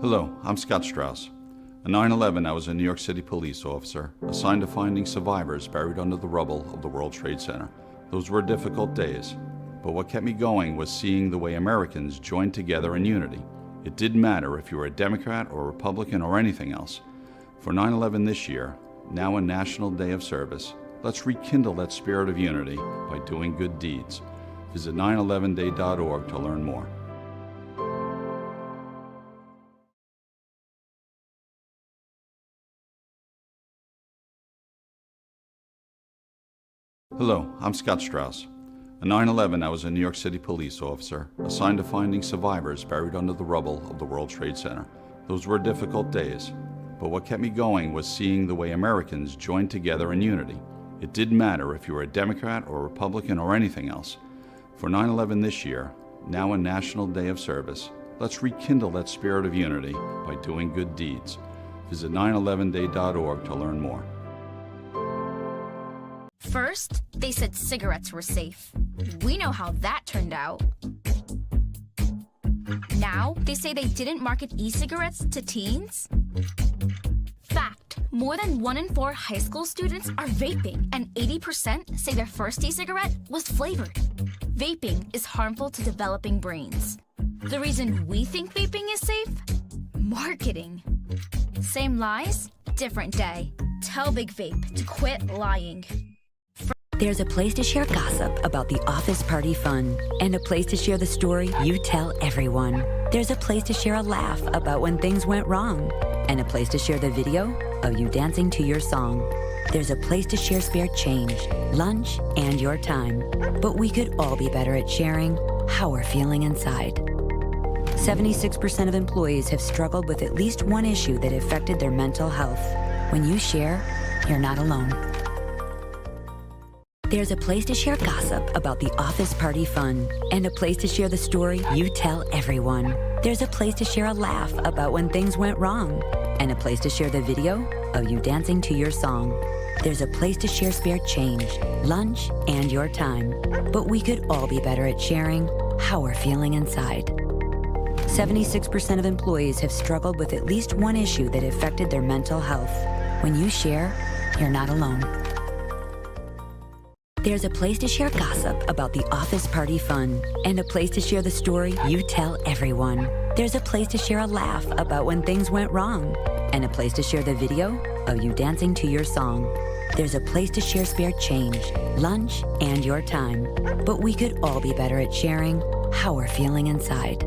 Hello, I'm Scott Strauss. On 9/11, I was a New York City police officer assigned to finding survivors buried under the rubble of the World Trade Center. Those were difficult days, but what kept me going was seeing the way Americans joined together in unity. It didn't matter if you were a Democrat or Republican or anything else. For 9/11 this year, now a National Day of Service, let's rekindle that spirit of unity by doing good deeds. Visit 911day.org to learn more. Hello, I'm Scott Strauss. On 9/11, I was a New York City police officer assigned to finding survivors buried under the rubble of the World Trade Center. Those were difficult days, but what kept me going was seeing the way Americans joined together in unity. It didn't matter if you were a Democrat or Republican or anything else. For 9/11 this year, now a National Day of Service, let's rekindle that spirit of unity by doing good deeds. Visit 911day.org to learn more. First, they said cigarettes were safe. We know how that turned out. Now, they say they didn't market e-cigarettes to teens? Fact, more than 1 in 4 high school students are vaping, and 80% say their first e-cigarette was flavored. Vaping is harmful to developing brains. The reason we think vaping is safe? Marketing. Same lies, different day. Tell Big Vape to quit lying. There's a place to share gossip about the office party fun, and a place to share the story you tell everyone. There's a place to share a laugh about when things went wrong, and a place to share the video of you dancing to your song. There's a place to share spare change, lunch, and your time. But we could all be better at sharing how we're feeling inside. 76% of employees have struggled with at least one issue that affected their mental health. When you share, you're not alone. There's a place to share gossip about the office party fun, and a place to share the story you tell everyone. There's a place to share a laugh about when things went wrong, and a place to share the video of you dancing to your song. There's a place to share spare change, lunch, and your time. But we could all be better at sharing how we're feeling inside. 76% of employees have struggled with at least one issue that affected their mental health. When you share, you're not alone. There's a place to share gossip about the office party fun, and a place to share the story you tell everyone. There's a place to share a laugh about when things went wrong, and a place to share the video of you dancing to your song. There's a place to share spare change, lunch, and your time. But we could all be better at sharing how we're feeling inside.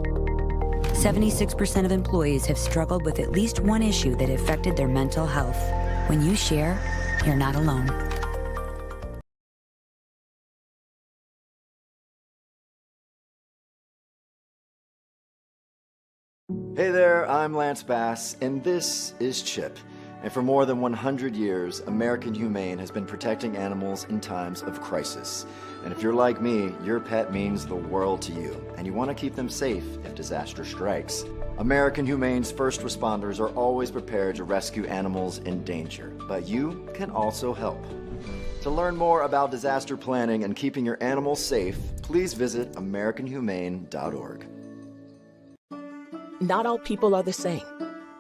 76% of employees have struggled with at least one issue that affected their mental health. When you share, you're not alone. Hey there, I'm Lance Bass, and this is Chip. And for more than 100 years, American Humane has been protecting animals in times of crisis. And if you're like me, your pet means the world to you, and you want to keep them safe if disaster strikes. American Humane's first responders are always prepared to rescue animals in danger, but you can also help. To learn more about disaster planning and keeping your animals safe, please visit AmericanHumane.org. Not all people are the same.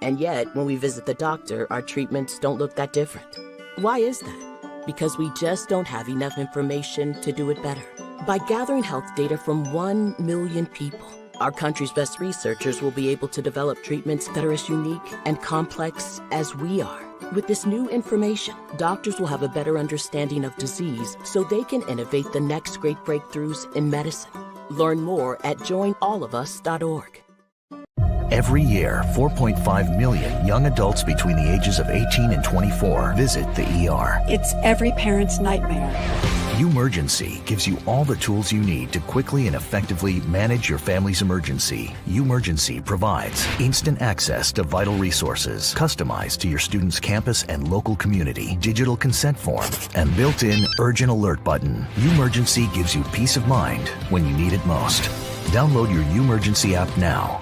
And yet, when we visit the doctor, our treatments don't look that different. Why is that? Because we just don't have enough information to do it better. By gathering health data from 1 million people, our country's best researchers will be able to develop treatments that are as unique and complex as we are. With this new information, doctors will have a better understanding of disease so they can innovate the next great breakthroughs in medicine. Learn more at joinallofus.org. Every year, 4.5 million young adults between the ages of 18 and 24 visit the ER. It's every parent's nightmare. Umergency gives you all the tools you need to quickly and effectively manage your family's emergency. Umergency provides instant access to vital resources, customized to your student's campus and local community, digital consent form, and built-in urgent alert button. Umergency gives you peace of mind when you need it most. Download your Umergency app now.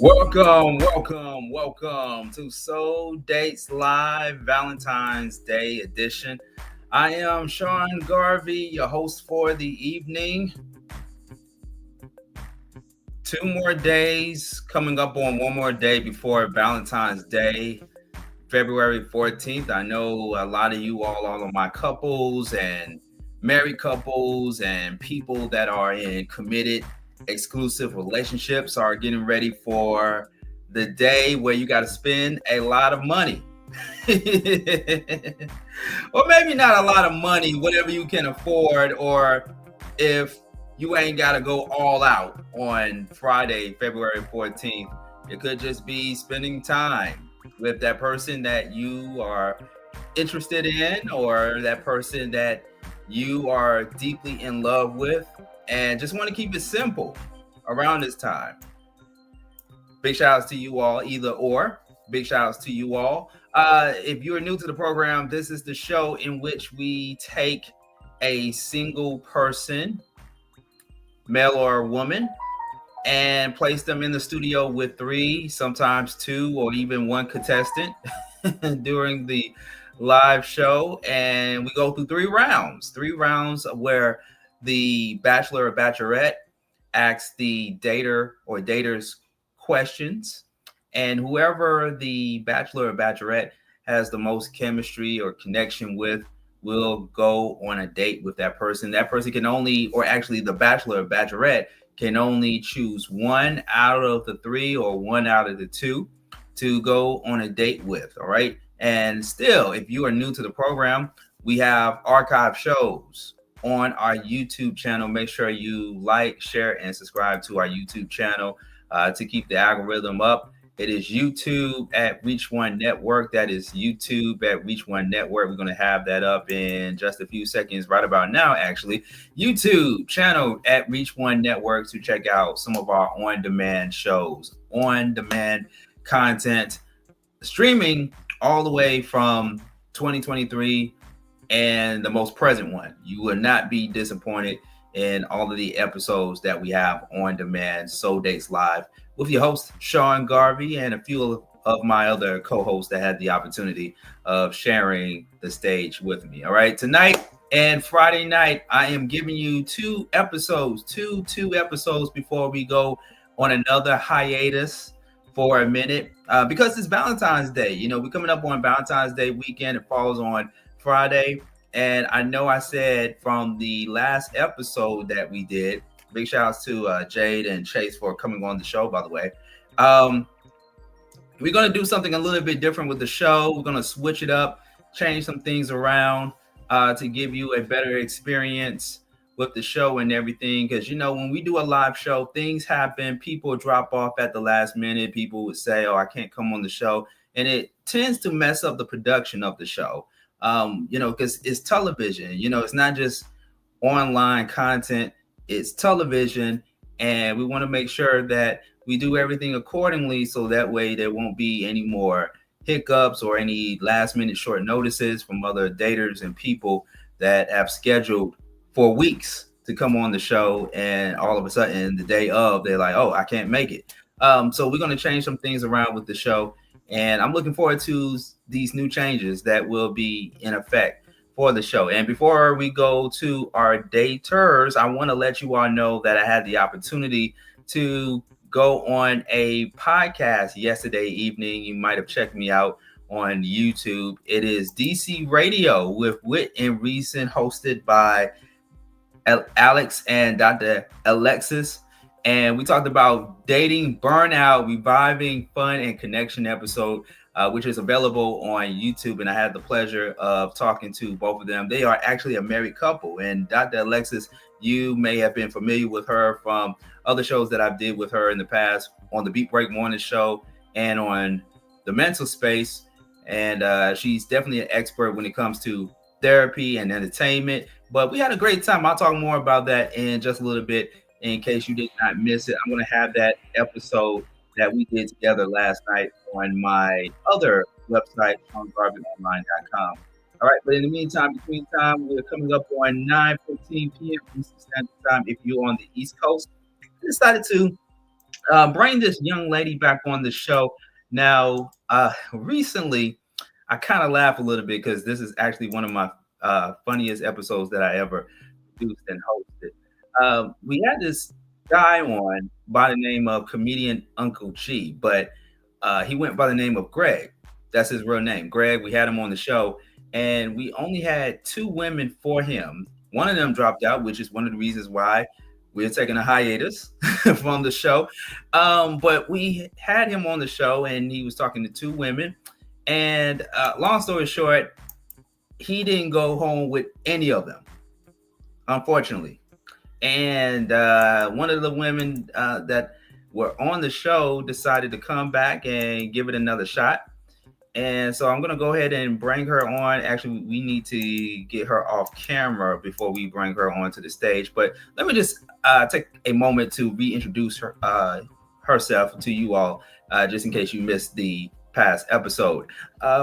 Welcome to Soul Dates Live Valentine's Day edition. I am Sean Garvey, your host for the evening. 2 more days coming up on one more day before Valentine's Day, February 14th. I know a lot of you all of my couples and married couples and people that are in committed exclusive relationships are getting ready for the day where you got to spend a lot of money. Or maybe not a lot of money, whatever you can afford, or if you ain't got to go all out on Friday, February 14th. It could just be spending time with that person that you are interested in, or that person that you are deeply in love with, and just want to keep it simple around this time. Big shout outs to you all, either or. Big shout outs to you all. If you're new to the program, this is the show in which we take a single person, male or woman, and place them in the studio with 3, sometimes 2, or even 1 contestant during the live show. And we go through 3 rounds where the bachelor or bachelorette asks the dater or daters questions, and whoever the bachelor or bachelorette has the most chemistry or connection with will go on a date with that person. That person can only, or actually the bachelor or bachelorette can only choose 1 out of the 3 or 1 out of the 2 to go on a date with. All right. And still, if you are new to the program, we have archive shows on our YouTube channel. Make sure you like, share, and subscribe to our YouTube channel to keep the algorithm up. It is YouTube at Reach One Network. That is YouTube at Reach One Network. We're going to have that up in just a few seconds, right about now, actually. YouTube channel at Reach One Network to check out some of our on-demand shows, on-demand content, streaming all the way from 2023 and the most present one. You will not be disappointed in all of the episodes that we have on demand. Soul Dates Live with your host, Sean Garvey, and a few of my other co-hosts that had the opportunity of sharing the stage with me. All right, tonight and Friday night, I am giving you 2 episodes before we go on another hiatus for a minute, because it's Valentine's Day. You know, we're coming up on Valentine's Day weekend. It falls on Friday. And I know I said from the last episode that we did, big shout outs to Jade and Chase for coming on the show, by the way. We're going to do something a little bit different with the show. We're going to switch it up, change some things around to give you a better experience with the show and everything. Because, you know, when we do a live show, things happen. People drop off at the last minute. People would say, oh, I can't come on the show. And it tends to mess up the production of the show. You know, because it's television, you know, it's not just online content, it's television. And we want to make sure that we do everything accordingly, so that way there won't be any more hiccups or any last minute short notices from other daters and people that have scheduled for weeks to come on the show. And all of a sudden the day of, they're like, oh, I can't make it. So we're going to change some things around with the show. And I'm looking forward to these new changes that will be in effect for the show. And before we go to our daters, I want to let you all know that I had the opportunity to go on a podcast yesterday evening. You might have checked me out on YouTube. It is DC Radio with Wit and Reason, hosted by Alex and Dr. Alexis. And we talked about dating, burnout, reviving fun and connection episode, which is available on YouTube. And I had the pleasure of talking to both of them. They are actually a married couple. And Dr. Alexis, you may have been familiar with her from other shows that I've did with her in the past on the Beat Break Morning Show and on the Mental Space. And she's definitely an expert when it comes to therapy and entertainment. But we had a great time. I'll talk more about that in just a little bit. In case you did not miss it, I'm going to have that episode that we did together last night on my other website, SeanGarveyOnline.com. All right, but in the meantime, between time, we're coming up on 9:15 p.m. Eastern Standard Time. If you're on the East Coast, I decided to bring this young lady back on the show. Now, recently, I kind of laugh a little bit because this is actually one of my funniest episodes that I ever produced and hosted. We had this guy on by the name of comedian Uncle G, but he went by the name of Greg. That's his real name, Greg. We had him on the show, and we only had 2 women for him. One of them dropped out, which is one of the reasons why we're taking a hiatus from the show. But we had him on the show, and he was talking to 2 women. And long story short, he didn't go home with any of them, unfortunately. And one of the women that were on the show decided to come back and give it another shot. And so I'm going to go ahead and bring her on. Actually, we need to get her off camera before we bring her onto the stage. But let me just take a moment to reintroduce her herself to you all, just in case you missed the past episode.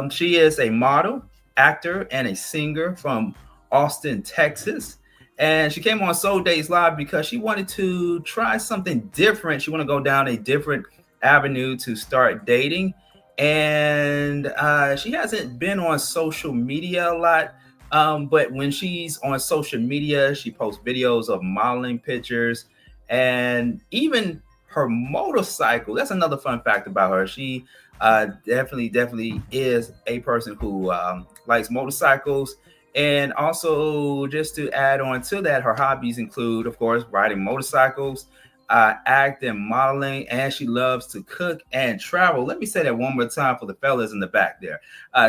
She is a model, actor, and a singer from Austin, Texas. And she came on Soul Days Live because she wanted to try something different. She wanted to go down a different avenue to start dating. And she hasn't been on social media a lot. But when she's on social media, she posts videos of modeling pictures and even her motorcycle. That's another fun fact about her. She definitely is a person who likes motorcycles. And also, just to add on to that, her hobbies include, of course, riding motorcycles, acting, modeling, and she loves to cook and travel. Let me say that one more time for the fellas in the back there.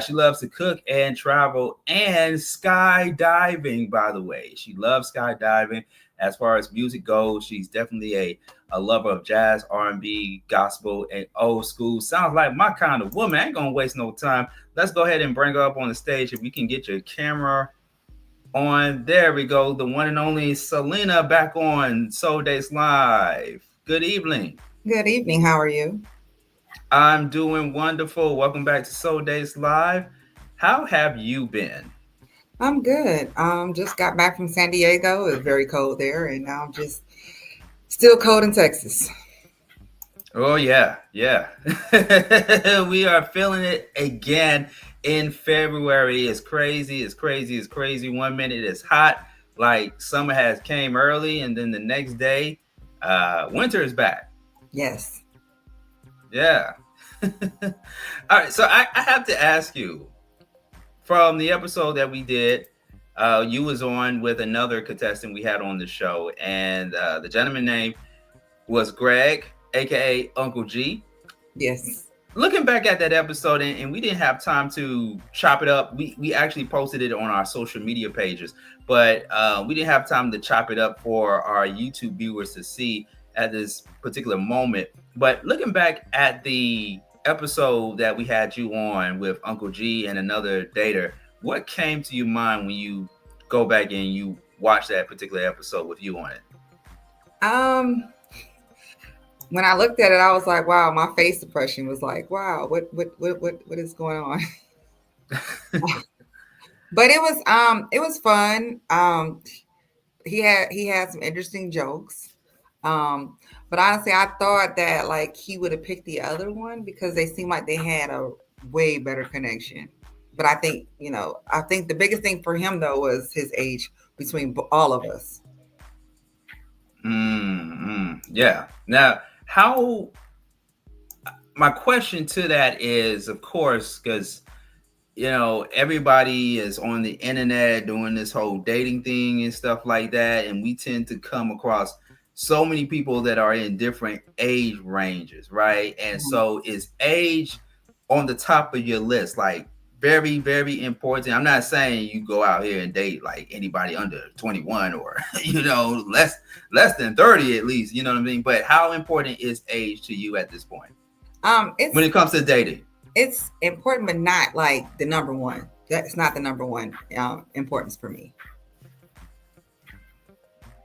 She loves to cook and travel and skydiving, by the way. She loves skydiving. As far as music goes, she's definitely a lover of jazz, R&B, gospel, and old school. Sounds like my kind of woman. I ain't gonna waste no time. Let's go ahead and bring her up on the stage. If we can get your camera on. There we go. The one and only Salena back on Soul Days Live. Good evening. Good evening. How are you? I'm doing wonderful. Welcome back to Soul Days Live. How have you been? I'm good. Just got back from San Diego. It was very cold there, and now I'm just still cold in Texas. Oh, yeah. We are feeling it again in February. It's crazy. 1 minute it's hot, like summer has came early, and then the next day, winter is back. Yes. Yeah. All right. So I have to ask you, from the episode that we did, you was on with another contestant we had on the show, and the gentleman name was Greg, aka Uncle G. Yes. Looking back at that episode, and we didn't have time to chop it up. We actually posted it on our social media pages, but we didn't have time to chop it up for our YouTube viewers to see at this particular moment. But looking back at the episode that we had you on with Uncle G and another dater, what came to your mind when you go back and you watch that particular episode with you on it? When I looked at it, I was like, wow, my face depression was like, wow, what is going on? But it was fun. He had some interesting jokes. But honestly, I thought that like he would have picked the other one because they seemed like they had a way better connection. But I think the biggest thing for him though was his age between all of us. Yeah. Now, my question to that is, of course, because everybody is on the internet doing this whole dating thing and stuff like that, and we tend to come across so many people that are in different age ranges, right? And so is age on the top of your list, like very, very important? I'm not saying you go out here and date like anybody under 21 or less than 30 at least, you know what I mean? But how important is age to you at this point? When it comes to dating, it's important, but not like the number one. That's not the number one importance for me.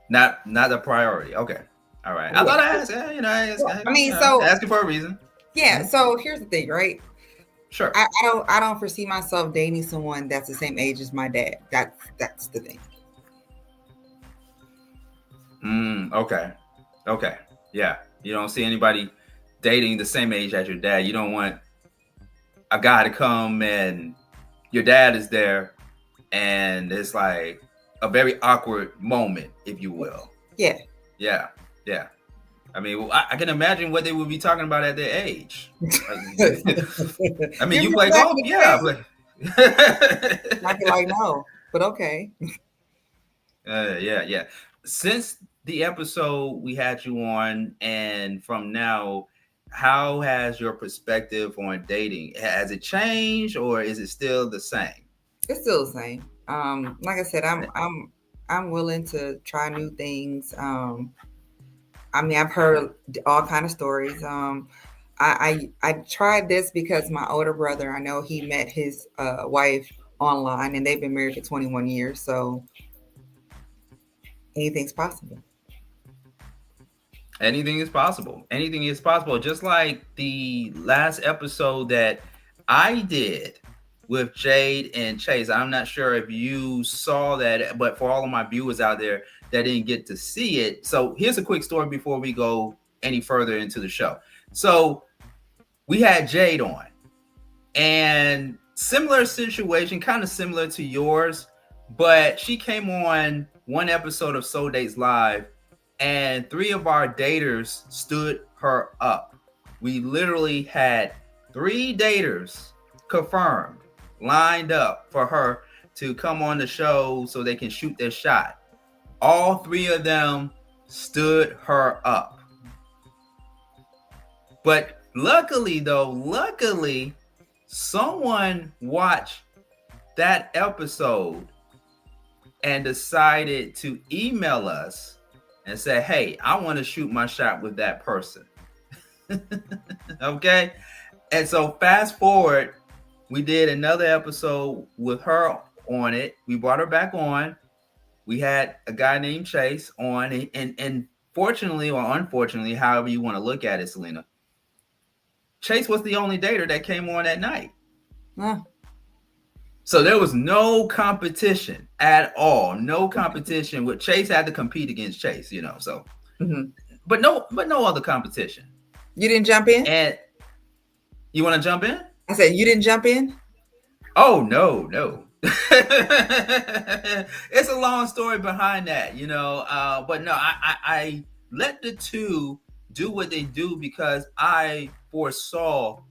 Not a priority. Okay. All right. I thought I asked, asking for a reason. Yeah. So here's the thing, right? Sure. I don't foresee myself dating someone that's the same age as my dad. That's the thing. Okay. Yeah. You don't see anybody dating the same age as your dad. You don't want a guy to come and your dad is there and it's like a very awkward moment, if you will. Yeah. Yeah. Yeah. I mean, I can imagine what they would be talking about at their age. I mean, you play golf? Yeah. I'd be like, no, but okay. Yeah. Since the episode we had you on, and from now, how has your perspective on dating, has it changed or is it still the same? It's still the same. Like I said, I'm willing to try new things. I mean, I've heard all kind of stories. I tried this because my older brother, I know he met his wife online, and they've been married for 21 years. So anything's possible. Anything is possible. Anything is possible. Just like the last episode that I did with Jade and Chase. I'm not sure if you saw that, but for all of my viewers out there that didn't get to see it. So here's a quick story before we go any further into the show. So we had Jade on, and similar situation, kind of similar to yours, but she came on one episode of Soul Dates Live, and 3 of our daters stood her up. We literally had 3 daters confirmed, lined up for her to come on the show so they can shoot their shot. All 3 of them stood her up. But luckily, someone watched that episode and decided to email us and say, hey, I want to shoot my shot with that person. Okay? And so fast forward, we did another episode with her on it. We brought her back on. We had a guy named Chase on, and fortunately or unfortunately, however you want to look at it, Salena, Chase was the only dater that came on that night. Huh. So there was no competition at all. No competition. With Chase had to compete against Chase, you know. So, but no other competition. You didn't jump in? And you want to jump in? I said you didn't jump in? Oh no. It's a long story behind that, you know. But no, I let the 2 do what they do because I foresaw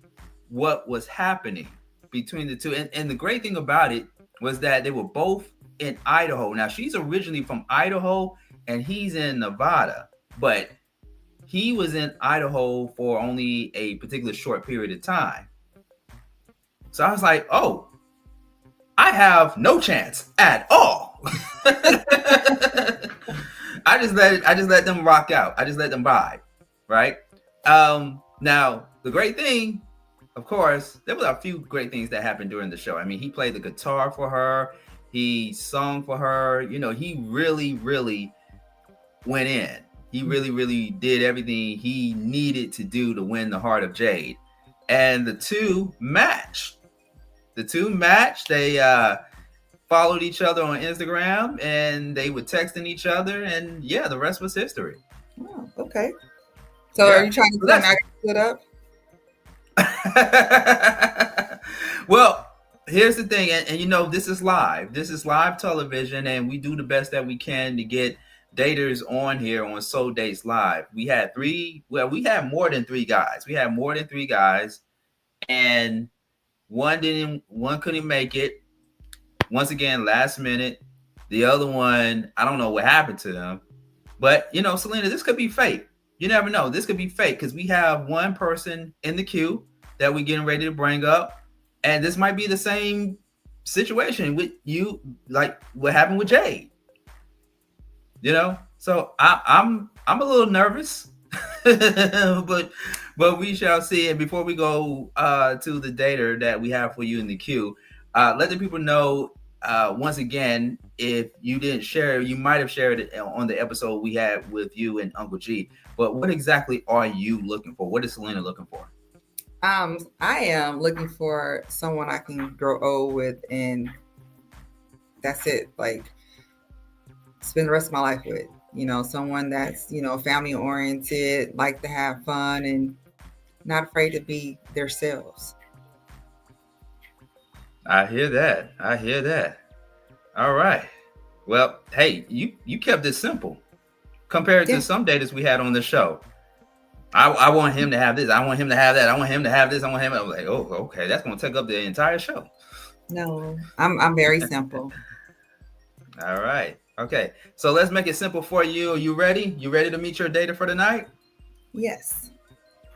what was happening between the 2. And the great thing about it was that they were both in Idaho. Now, she's originally from Idaho and he's in Nevada, but he was in Idaho for only a particular short period of time. So I was like, oh, I have no chance at all. I just let them rock out. I just let them vibe, right? Now, the great thing, of course, there were a few great things that happened during the show. I mean, he played the guitar for her. He sung for her. You know, he really, really went in. He really, really did everything he needed to do to win the heart of Jade. And the 2 matched. They followed each other on Instagram and they were texting each other. And yeah, the rest was history. Oh, okay. So are you trying to tell me I stood up? Well, here's the thing. And you know, this is live. This is live television. And we do the best that we can to get daters on here on Soul Dates Live. We had more than 3 guys. And one couldn't make it. Once again, last minute. The other one, I don't know what happened to them. But you know, Salena, this could be fake. You never know. This could be fake because we have one person in the queue that we're getting ready to bring up. And this might be the same situation with you, like what happened with Jade. You know, so I'm a little nervous, but we shall see. And before we go to the dater that we have for you in the queue, let the people know once again, if you didn't share, you might have shared it on the episode we had with you and Uncle G. But what exactly are you looking for? What is Salena looking for? I am looking for someone I can grow old with, and that's it. Like, spend the rest of my life with. someone that's, family oriented, like to have fun and not afraid to be themselves. I hear that. I hear that. All right. Well, hey, you kept it simple compared to some daters we had on the show. I want him to have this. I want him to have that. I want him to have this. I want him. I'm like, oh, okay, that's gonna take up the entire show. No, I'm very simple. All right. Okay. So let's make it simple for you. Are you ready? You ready to meet your dater for the night? Yes.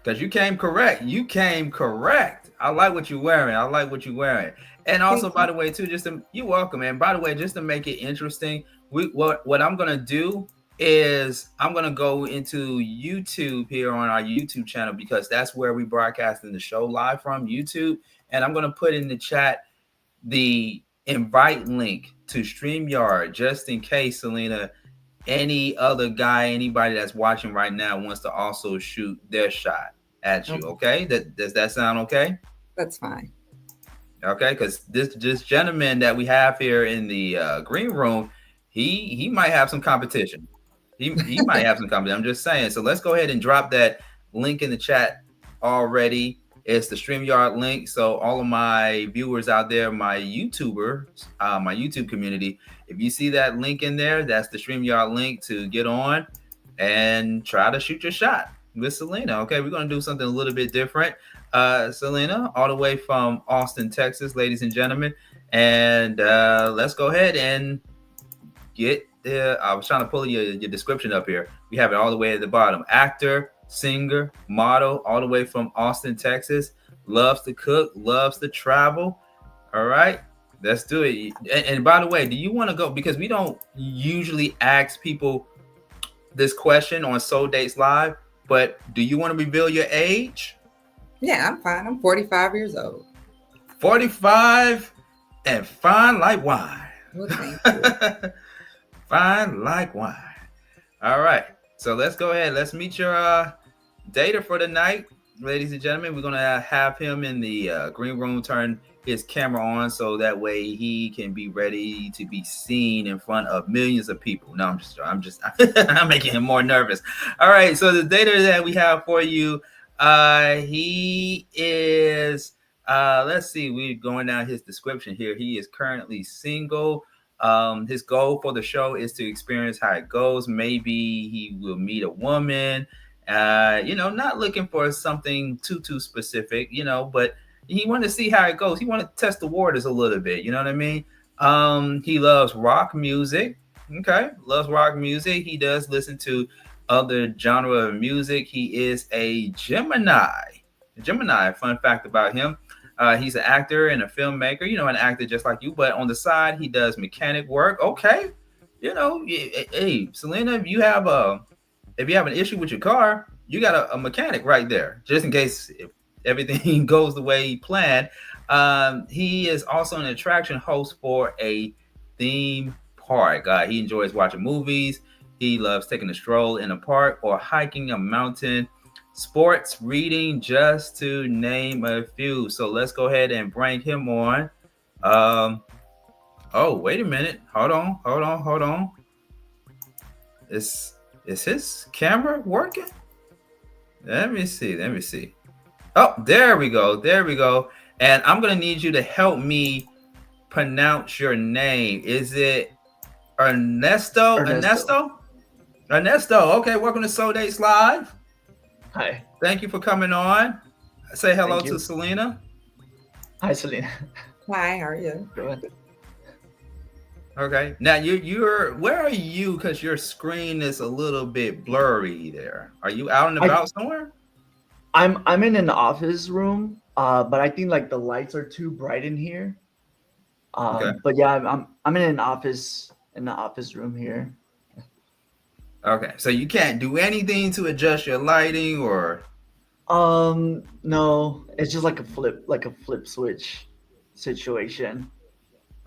Because you came correct. You came correct. I like what you're wearing. I like what you're wearing. And also, by the way, too, you're welcome. And by the way, just to make it interesting, what I'm gonna do is I'm gonna go into YouTube here on our YouTube channel, because that's where we broadcasting the show live from, YouTube. And I'm gonna put in the chat the invite link to StreamYard, just in case, Salena, any other guy, anybody that's watching right now wants to also shoot their shot at you. Okay, does that sound okay? That's fine. Okay, because this gentleman that we have here in the green room, he might have some competition. He might have some competition. I'm just saying. So let's go ahead and drop that link in the chat already. It's the StreamYard link. So all of my viewers out there, my YouTubers, my YouTube community, if you see that link in there, that's the StreamYard link to get on and try to shoot your shot with Salena. Okay, we're going to do something a little bit different. Salena, all the way from Austin, Texas, ladies and gentlemen. And let's go ahead and get I was trying to pull your description up here. We have it all the way at the bottom. Actor, singer, model, all the way from Austin, Texas. Loves to cook, loves to travel. All right, let's do it. And by the way, do you want to go? Because we don't usually ask people this question on Soul Dates Live, but do you want to reveal your age? Yeah, I'm fine. I'm 45 years old. 45 and fine like wine. Well, thank you. Fine like wine. All right. So let's go ahead. Let's meet your dater for the night. Ladies and gentlemen, we're going to have him in the green room turn his camera on so that way he can be ready to be seen in front of millions of people. No, I'm just I'm making him more nervous. All right. So the dater that we have for you, he is, let's see, we're going down his description here. He is currently single. His goal for the show is to experience how it goes. Maybe he will meet a woman, not looking for something too specific, but he wanted to see how it goes. He wanted to test the waters a little bit. You know what I mean? He loves rock music. Okay. Loves rock music. He does listen to other genre of music. He is a Gemini. Fun fact about him. He's an actor and a filmmaker, an actor just like you, but on the side, he does mechanic work. Okay. Hey, Salena, if you have an issue with your car, you got a mechanic right there, just in case if everything goes the way he planned. He is also an attraction host for a theme park. He enjoys watching movies. He loves taking a stroll in a park or hiking a mountain. Sports, reading, just to name a few. So let's go ahead and bring him on. Oh, wait a minute. Hold on. Is his camera working? Let me see. Oh, there we go. And I'm going to need you to help me pronounce your name. Is it Ernesto? Ernesto. Okay, welcome to Soul Dates Live. Hi. Thank you for coming on. Say hello to Salena. Hi, Salena. Hi, how are you? Good. Okay. Now you're where are you? Because your screen is a little bit blurry there. Are you out and about somewhere? I'm in an office room, but I think like the lights are too bright in here. Okay. But yeah, I'm in the office room here. Okay, so you can't do anything to adjust your lighting or? No, it's just like a flip switch situation.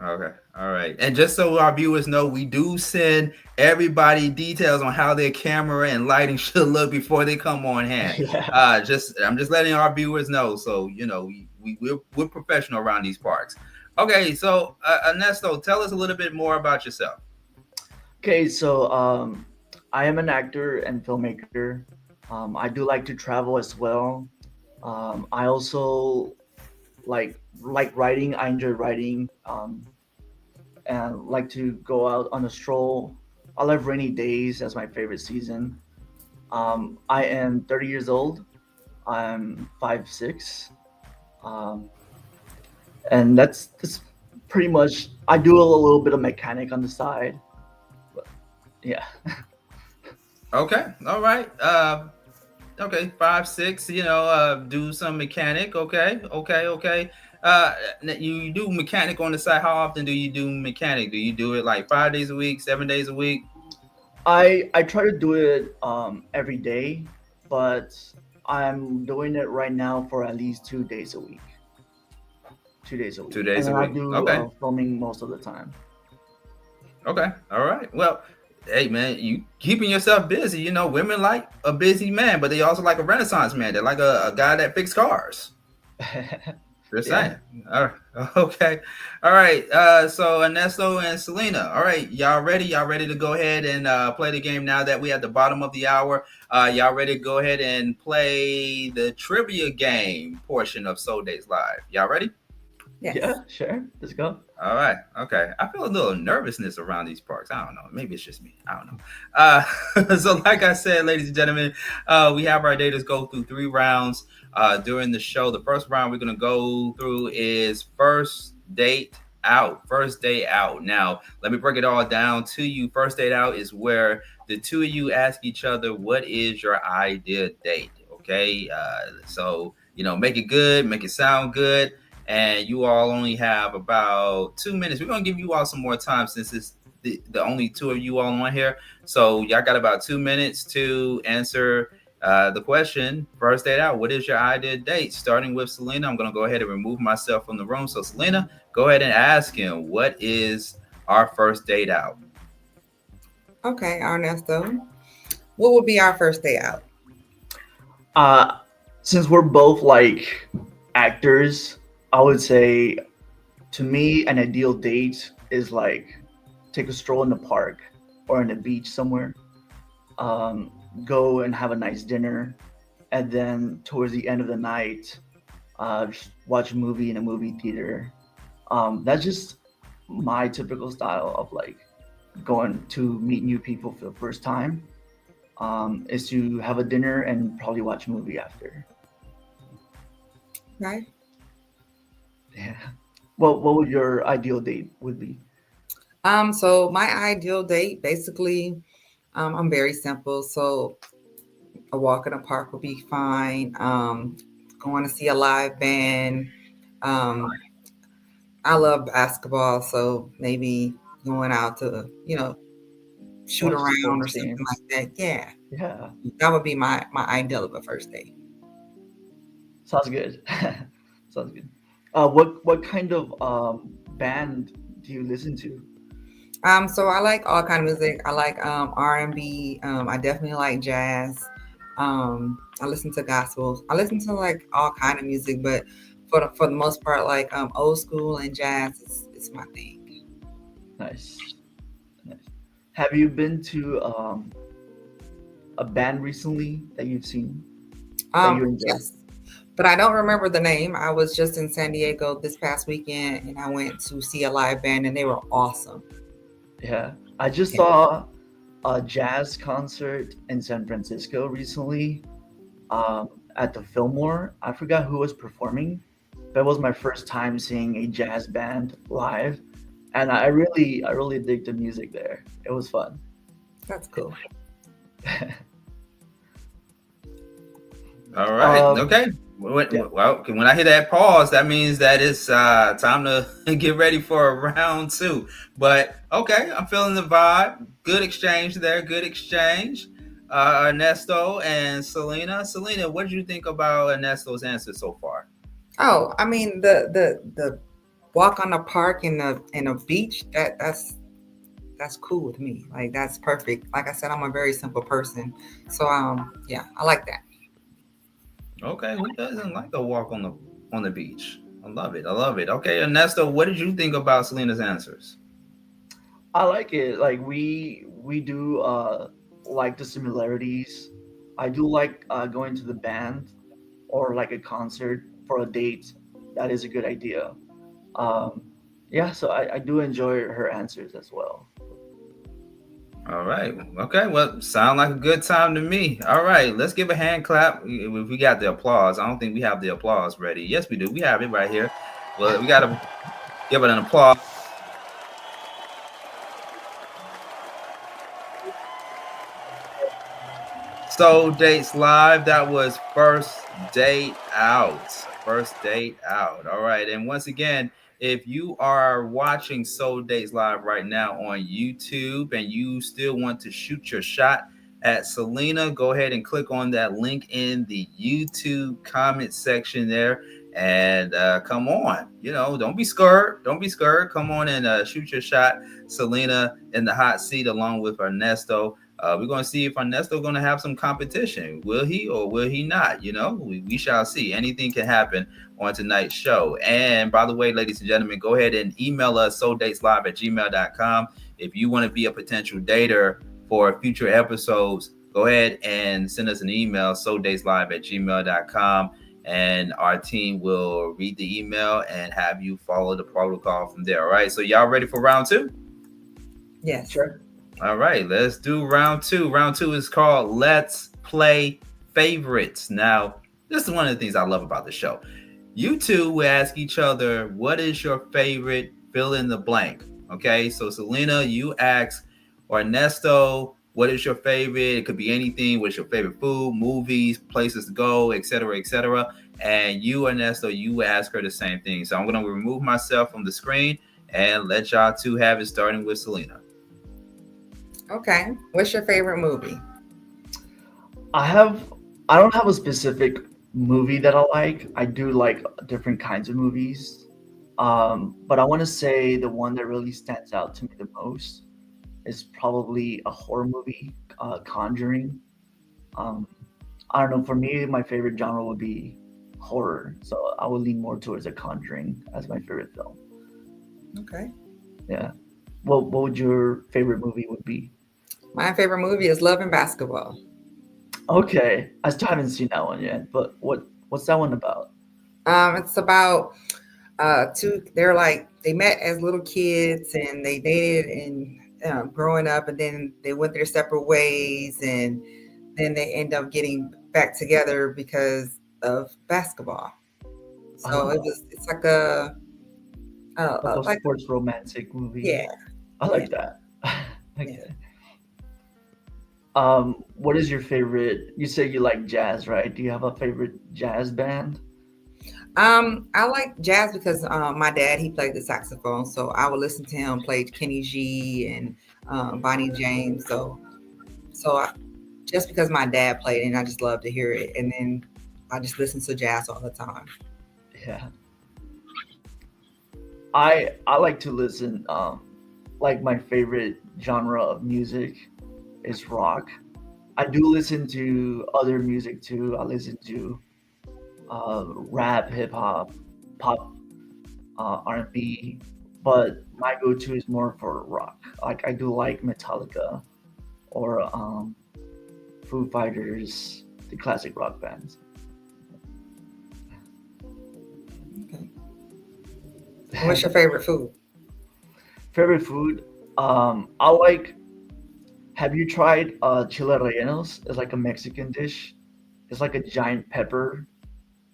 Okay, all right. And just so our viewers know, we do send everybody details on how their camera and lighting should look before they come on hand. Yeah. I'm just letting our viewers know, so we're professional around these parks. Okay, so Ernesto, tell us a little bit more about yourself. Okay, so I am an actor and filmmaker. I do like to travel as well. I also like writing. I enjoy writing, and like to go out on a stroll. I love rainy days as my favorite season. I am 30 years old. I'm 5'6", and that's pretty much. I do a little bit of mechanic on the side, but yeah. Okay, all right. Okay, 5'6", do some mechanic. Okay. You do mechanic on the side. How often do you do mechanic? Do you do it like 5 days a week, 7 days a week? I try to do it every day, but I'm doing it right now for at least 2 days a week. 2 days a week. 2 days And a then week. I do Okay. filming most of the time. Okay. All right. Well, hey man, you keeping yourself busy. You know, women like a busy man, but they also like a Renaissance man. They like a guy that fixes cars. Just saying. All right. Okay. All right. So Ernesto and Selena. All right. Y'all ready? Y'all ready to go ahead and play the game now that we at the bottom of the hour? Y'all ready to go ahead and play the trivia game portion of Soul Days Live? Y'all ready? Yes. Yeah, sure. Let's go. All right. Okay. I feel a little nervousness around these parks. I don't know. Maybe it's just me. I don't know. So like I said, ladies and gentlemen, we have our daters go through 3 rounds during the show. The first round we're going to go through is first date out. First day out. Now, let me break it all down to you. First date out is where the two of you ask each other, what is your ideal date? Okay. So, make it good, make it sound good. And you all only have about 2 minutes. We're going to give you all some more time since it's the only 2 of you all on here. So y'all got about 2 minutes to answer the question. First date out, what is your ideal date? Starting with Selena, I'm going to go ahead and remove myself from the room. So Selena, go ahead and ask him, what is our first date out? Okay, Ernesto. What would be our first day out? Since we're both like actors, I would say, to me, an ideal date is like take a stroll in the park or on the beach somewhere. Go and have a nice dinner, and then towards the end of the night, just watch a movie in a movie theater. That's just my typical style of like going to meet new people for the first time. Is to have a dinner and probably watch a movie after. Right. Yeah. What would your ideal date would be? So my ideal date, basically, I'm very simple. So a walk in the park would be fine. Going to see a live band. I love basketball, so maybe going out to, shoot around or something like that. Yeah. Yeah. That would be my ideal of a first date. Sounds good. Sounds good. What kind of band do you listen to? So I like all kind of music. I like R&B. I definitely like jazz. I listen to gospel. I listen to like all kind of music, but for the most part, like old school and jazz is my thing. Nice. Have you been to a band recently that you've seen? Yes. But I don't remember the name. I was just in San Diego this past weekend, and I went to see a live band, and they were awesome. Yeah, I just saw a jazz concert in San Francisco recently at the Fillmore. I forgot who was performing, but it was my first time seeing a jazz band live, and I really dig the music there. It was fun. That's cool. All right. Okay. Well, when I hear that pause, that means that it's time to get ready for round 2. But okay, I'm feeling the vibe. Good exchange there. Good exchange. Ernesto and Selena. Selena, what did you think about Ernesto's answer so far? Oh, I mean the walk on the park in a beach. That's cool with me. Like that's perfect. Like I said, I'm a very simple person, so yeah, I like that. Okay, who doesn't like a walk on the beach? I love it. Okay, Ernesto, what did you think about Selena's answers? I like it. Like we do like the similarities. I do like going to the band or like a concert for a date. That is a good idea. Yeah, so I do enjoy her answers as well. All right. Okay. Well, sound like a good time to me. All right. Let's give a hand clap. If we got the applause, I don't think we have the applause ready. Yes, we do. We have it right here. Well, we got to give it an applause. So Dates Live, that was First Date Out. First Date Out. All right. And once again, if you are watching Soul Dates Live right now on YouTube and you still want to shoot your shot at Salena, go ahead and click on that link in the YouTube comment section there. And come on, don't be scared. Don't be scared. Come on and shoot your shot. Salena in the hot seat along with Ernesto. We're going to see if Ernesto going to have some competition. Will he or will he not? We shall see. Anything can happen on tonight's show. And by the way, ladies and gentlemen, go ahead and email us souldateslive@gmail.com. If you want to be a potential dater for future episodes, go ahead and send us an email, souldateslive@gmail.com. And our team will read the email and have you follow the protocol from there. All right. So y'all ready for round 2? Yes. Sure. All right, let's do round 2. Round 2 is called Let's Play Favorites. Now, this is one of the things I love about the show. You two will ask each other, what is your favorite fill in the blank? Okay, so Salena, you ask Ernesto, what is your favorite? It could be anything. What's your favorite food, movies, places to go, etc., etc. And you, Ernesto, you ask her the same thing. So I'm going to remove myself from the screen and let y'all two have it, starting with Salena. Okay. What's your favorite movie? I don't have a specific movie that I like. I do like different kinds of movies. But I want to say the one that really stands out to me the most is probably a horror movie, Conjuring. I don't know. For me, my favorite genre would be horror. So I would lean more towards a Conjuring as my favorite film. Okay. Yeah. What would your favorite movie would be? My favorite movie is Love and Basketball. Okay. I still haven't seen that one yet, but what's that one about? It's about they met as little kids and they dated and growing up, and then they went their separate ways, and then they end up getting back together because of basketball. So it's like a sports romantic movie. Yeah. I like that. Okay. What is your favorite? You say you like jazz, right? Do you have a favorite jazz band? I like jazz because my dad, he played the saxophone, so I would listen to him play Kenny G and Bonnie James. Just because my dad played it, and I just love to hear it, and then I just listen to jazz all the time. Yeah. I like to listen. Like my favorite genre of music is rock. I do listen to other music too. I listen to rap, hip hop, pop, R&B, but my go-to is more for rock. Like I do like Metallica or Foo Fighters, the classic rock bands. Okay. What's your favorite food? Favorite food? I like. Have you tried chile rellenos? It's like a Mexican dish. It's like a giant pepper,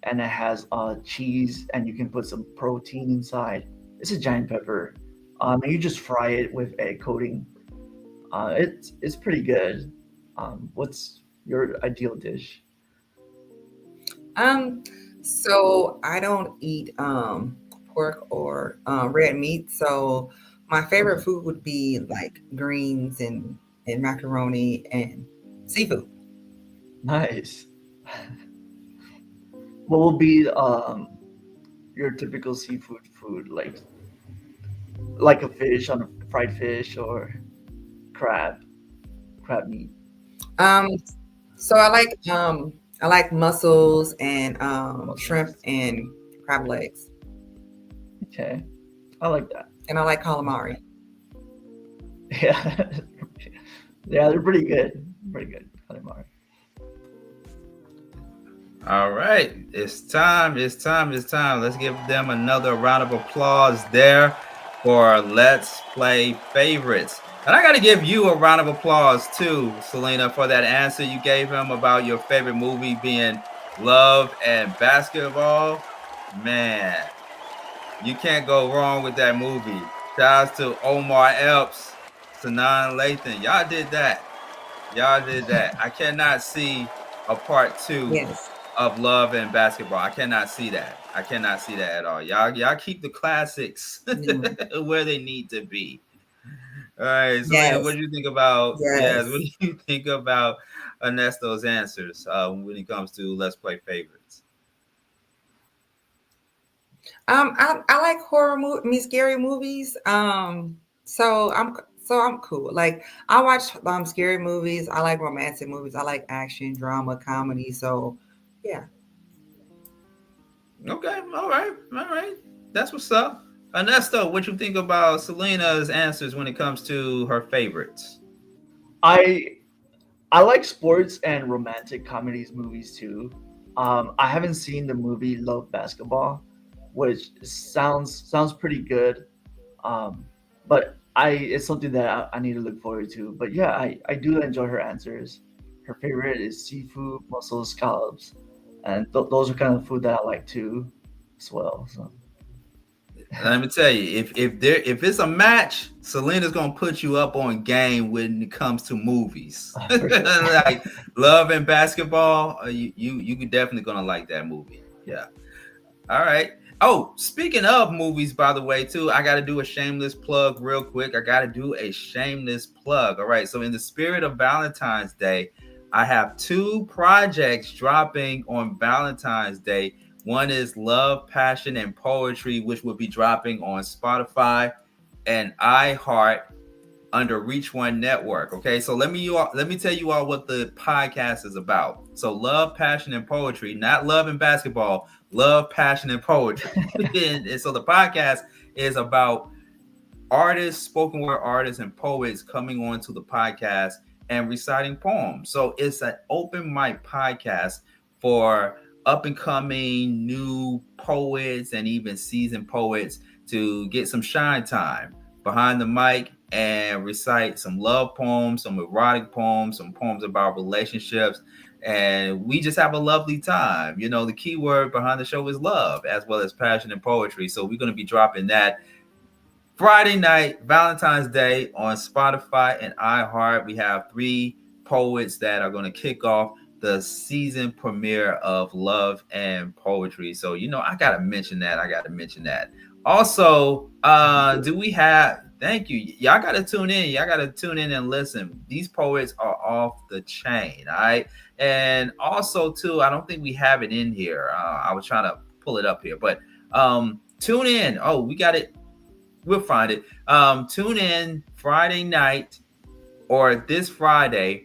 and it has cheese, and you can put some protein inside. It's a giant pepper. And you just fry it with egg coating. It's pretty good. What's your ideal dish? So I don't eat pork or red meat. So my favorite food would be like greens and macaroni and seafood. Nice. What will be your typical seafood food, like a fish on a fried fish or crab meat? So I like mussels and shrimp and crab legs. Okay, I like that. And I like calamari. Yeah. Yeah, they're pretty good. Pretty good. All right, it's time. Let's give them another round of applause there for Let's Play Favorites. And I got to give you a round of applause too, Salena, for that answer you gave him about your favorite movie being Love and Basketball. Man, you can't go wrong with that movie. Shouts to Omar Epps, Sanan Lathan. Y'all did that. I cannot see a part 2 of Love and Basketball. I cannot see that at all. Y'all keep the classics where they need to be. All right, Selena, what do you think about? Yes, what do you think about Ernesto's answers when it comes to Let's Play Favorites? I like scary movies. So I'm cool. Like I watch scary movies. I like romantic movies. I like action, drama, comedy. So yeah. Okay, all right. That's what's up. Ernesto, what you think about Selena's answers when it comes to her favorites? I like sports and romantic comedies movies too. I haven't seen the movie Love Basketball, which sounds pretty good. But it's something that I need to look forward to. But yeah, I do enjoy her answers. Her favorite is seafood, mussels, scallops, and those are kind of food that I like too, as well. So. Let me tell you, if it's a match, Selena's gonna put you up on game when it comes to movies. Like Love and Basketball, you definitely gonna like that movie. Yeah. All right. Oh, speaking of movies, by the way, too, I got to do a shameless plug real quick. All right. So in the spirit of Valentine's Day, I have 2 projects dropping on Valentine's Day. One is Love, Passion, and Poetry, which will be dropping on Spotify and iHeart under Reach One Network. Okay, so let me tell you all what the podcast is about. So Love, Passion, and Poetry, not Love and Basketball, Love, Passion, and Poetry. and so the podcast is about artists, spoken word artists, and poets coming onto the podcast and reciting poems. So it's an open mic podcast for up and coming new poets and even seasoned poets to get some shine time behind the mic and recite some love poems, some erotic poems, some poems about relationships. And we just have a lovely time. You know, the key word behind the show is love, as well as passion and poetry. So we're going to be dropping that Friday night, Valentine's Day, on Spotify and iHeart. We have 3 poets that are going to kick off the season premiere of Love and Poetry. So, you know, I got to mention that. Also, do we have, thank you. Y'all got to tune in. And listen. These poets are off the chain. All right. And also, too, I don't think we have it in here. I was trying to pull it up here, but tune in. Oh, we got it. We'll find it. Tune in Friday night or this Friday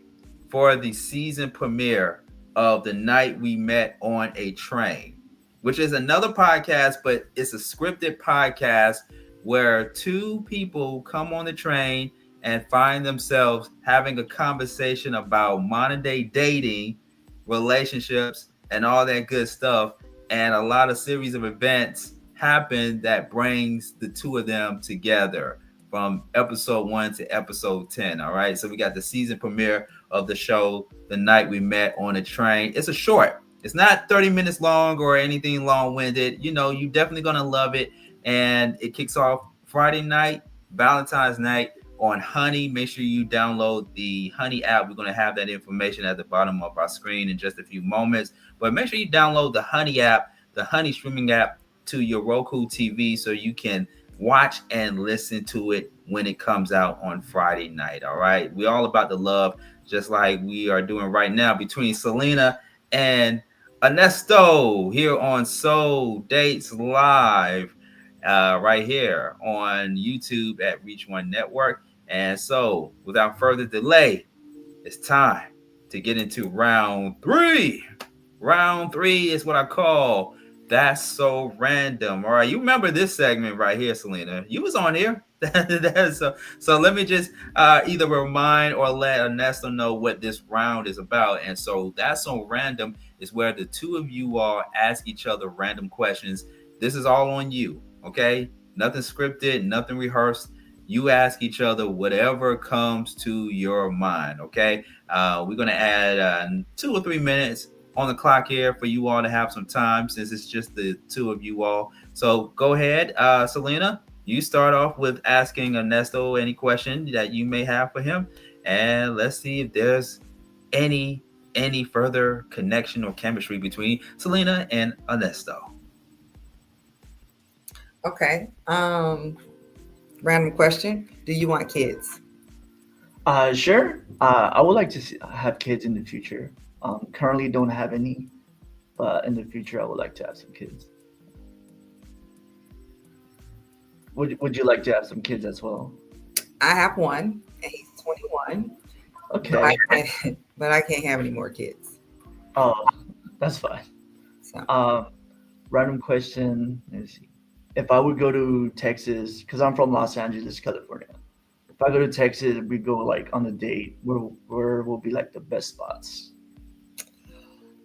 for the season premiere of The Night We Met on a Train, which is another podcast, but it's a scripted podcast where 2 people come on the train and find themselves having a conversation about modern day dating, relationships, and all that good stuff. And a lot of series of events happen that brings the 2 of them together from episode 1 to episode 10. All right. So we got the season premiere of the show, The Night We Met on a Train. It's a short. It's not 30 minutes long or anything long-winded. You know, you're definitely going to love it. And it kicks off Friday night, Valentine's night on Honey. Make sure you download the Honey app. We're going to have that information at the bottom of our screen in just a few moments. But make sure you download the Honey app, the Honey streaming app, to your Roku TV so you can watch and listen to it when it comes out on Friday night. All right. We're all about the love, just like we are doing right now between Selena and Ernesto here on Soul Dates Live, right here on YouTube at Reach One Network. And so without further delay, it's time to get into round 3. Round 3 is what I call That's So Random. All right, you remember this segment right here, Selena. You was on here. So let me just either remind or let Ernesto know what this round is about. And so that's on random is where the two of you all ask each other random questions. This is all on you, okay? Nothing scripted, nothing rehearsed. You ask each other whatever comes to your mind, okay? We're going to add 2 or 3 minutes on the clock here for you all to have some time since it's just the two of you all. So go ahead, Salena. You start off with asking Ernesto any question that you may have for him, and let's see if there's any further connection or chemistry between Salena and Ernesto. Okay. Random question. Do you want kids? Sure. I would like to have kids in the future. Currently don't have any, but in the future I would like to have some kids. Would you like to have some kids as well? I have one, and he's 21. Okay. But I can't have any more kids. Oh, that's fine. So. Random question. Let's see. If I would go to Texas, because I'm from Los Angeles, California. If I go to Texas, we go like on a date. Where will be like the best spots?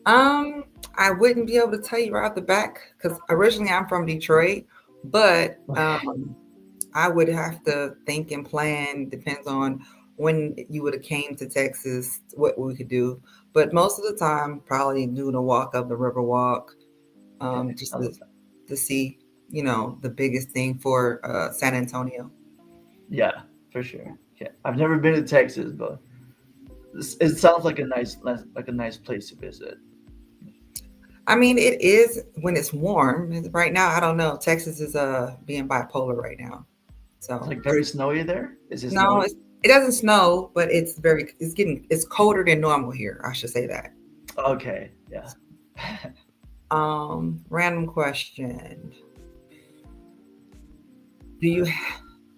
I wouldn't be able to tell you right off the back because originally I'm from Detroit, but I would have to think and plan. Depends on when you would have came to Texas, what we could do. But most of the time, probably doing a walk up the river walk, just to see, the biggest thing for San Antonio. Yeah, for sure. Yeah, I've never been to Texas, but it sounds like a nice place to visit. I mean, it is when it's warm. Right now, I don't know. Texas is being bipolar right now, so it's like very snowy there. Is it? No, it doesn't snow, but it's colder than normal here. I should say that. Okay. Yeah. Random question.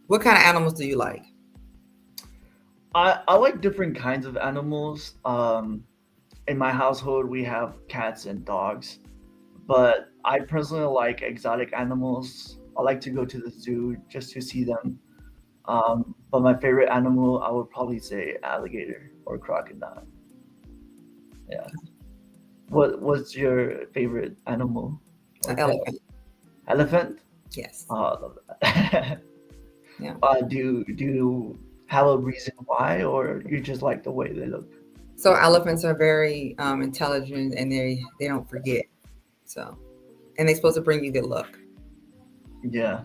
What kind of animals do you like? I like different kinds of animals. In my household, we have cats and dogs, but I personally like exotic animals. I like to go to the zoo just to see them. But my favorite animal, I would probably say alligator or crocodile. Yeah. What's your favorite animal? Elephant. Elephant? Yes. Oh, I love that. Yeah. Do you have a reason why, or you just like the way they look? So elephants are very intelligent, and they don't forget. So, and they're supposed to bring you good luck. Yeah.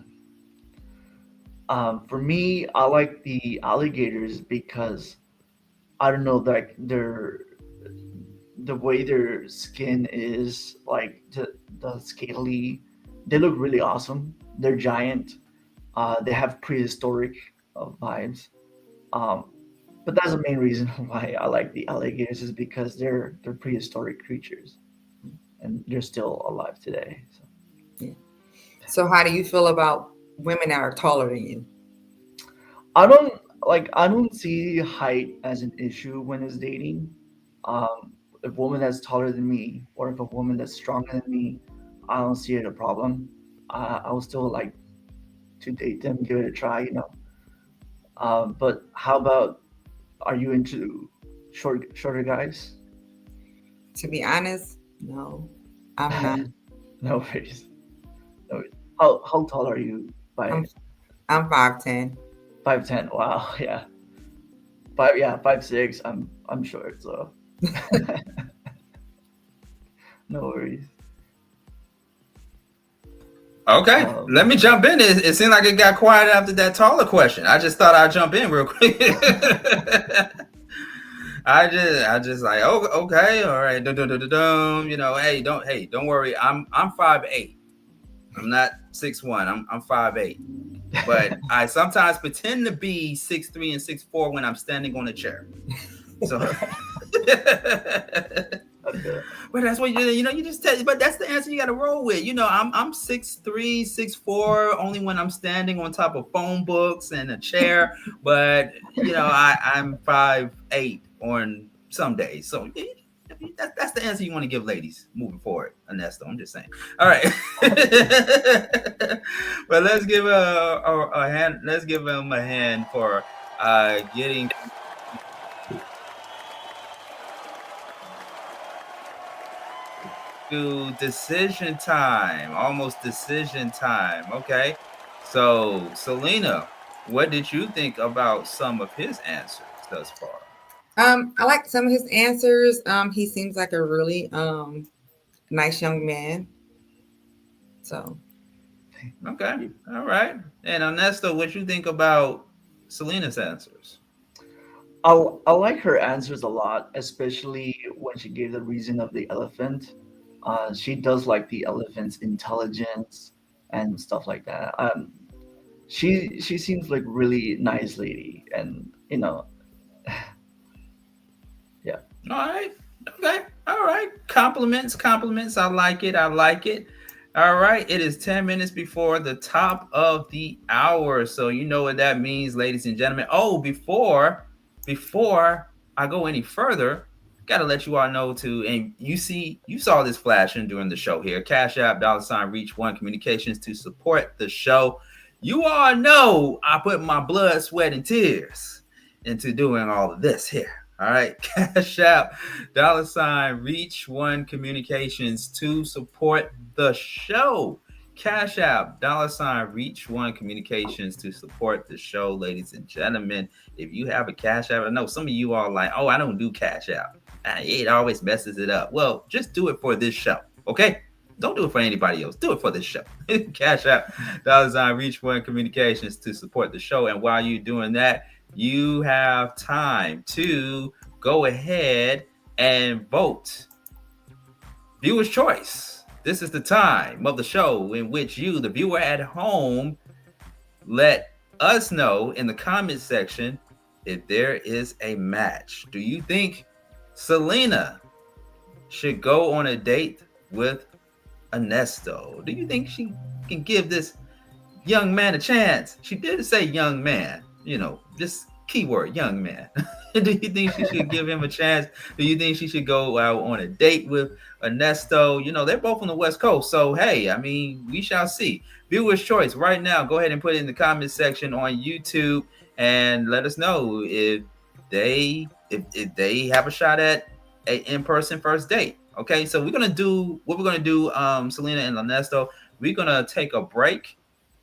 For me, I like the alligators because I don't know, like the way their skin is, like the scaly, they look really awesome. They're giant. They have prehistoric vibes. But that's the main reason why I like the alligators is because they're prehistoric creatures, and they're still alive today. So. Yeah. So how do you feel about women that are taller than you? I don't see height as an issue when it's dating. If a woman that's taller than me, or if a woman that's stronger than me, I don't see it a problem. I would still like to date them, give it a try, But how about, are you into shorter guys? To be honest, no, I'm not. No worries. No worries. How tall are you? I'm 5'10". 5'10". Wow. Yeah. 5'6". I'm short, so no worries. Okay, let me jump in. It seemed like it got quiet after that taller question. I just thought I'd jump in real quick. I just like, oh, okay, all right, hey, don't worry. I'm 5'8". I'm not 6'1". I'm 5'8". But I sometimes pretend to be 6'3" and 6'4" when I'm standing on a chair. So but that's what you just tell. But that's the answer you got to roll with. I'm 6'3", 6'4", only when I'm standing on top of phone books and a chair. But I'm 5'8" on some days. So That's the answer you want to give ladies moving forward, Ernesto. I'm just saying. All right. But let's give a hand. Let's give him a hand for getting to decision time. Almost decision time. Okay. So, Salena, what did you think about some of his answers thus far? I like some of his answers. He seems like a really nice young man. So okay, all right. And Ernesto, what you think about Selena's answers? I like her answers a lot, especially when she gave the reason of the elephant. She does like the elephant's intelligence and stuff like that. She seems like really nice lady, and yeah. All right. Okay. All right. Compliments. I like it. All right. It is 10 minutes before the top of the hour. So you know what that means, ladies and gentlemen. Oh, before I go any further, got to let you all know too. And you saw this flashing during the show here. Cash App, $Reach One Communications to support the show. You all know I put my blood, sweat, and tears into doing all of this here. All right, Cash App, $Reach One Communications to support the show. Cash App, $Reach One Communications to support the show, ladies and gentlemen. If you have a Cash App, I know some of you are like, oh, I don't do Cash App. It always messes it up. Well, just do it for this show, okay? Don't do it for anybody else. Do it for this show. Cash App, $Reach One Communications to support the show. And while you're doing that, you have time to go ahead and vote. Viewer's choice. This is the time of the show in which you, the viewer at home, let us know in the comment section if there is a match. Do you think Salena should go on a date with Ernesto? Do you think she can give this young man a chance? She did say young man, just keyword young man. Do you think she should give him a chance? Do you think she should go out on a date with Ernesto? They're both on the West Coast. So, hey, we shall see. Viewer's choice right now. Go ahead and put it in the comment section on YouTube and let us know if they have a shot at an in-person first date. Okay, so we're going to do, Salena and Ernesto, we're going to take a break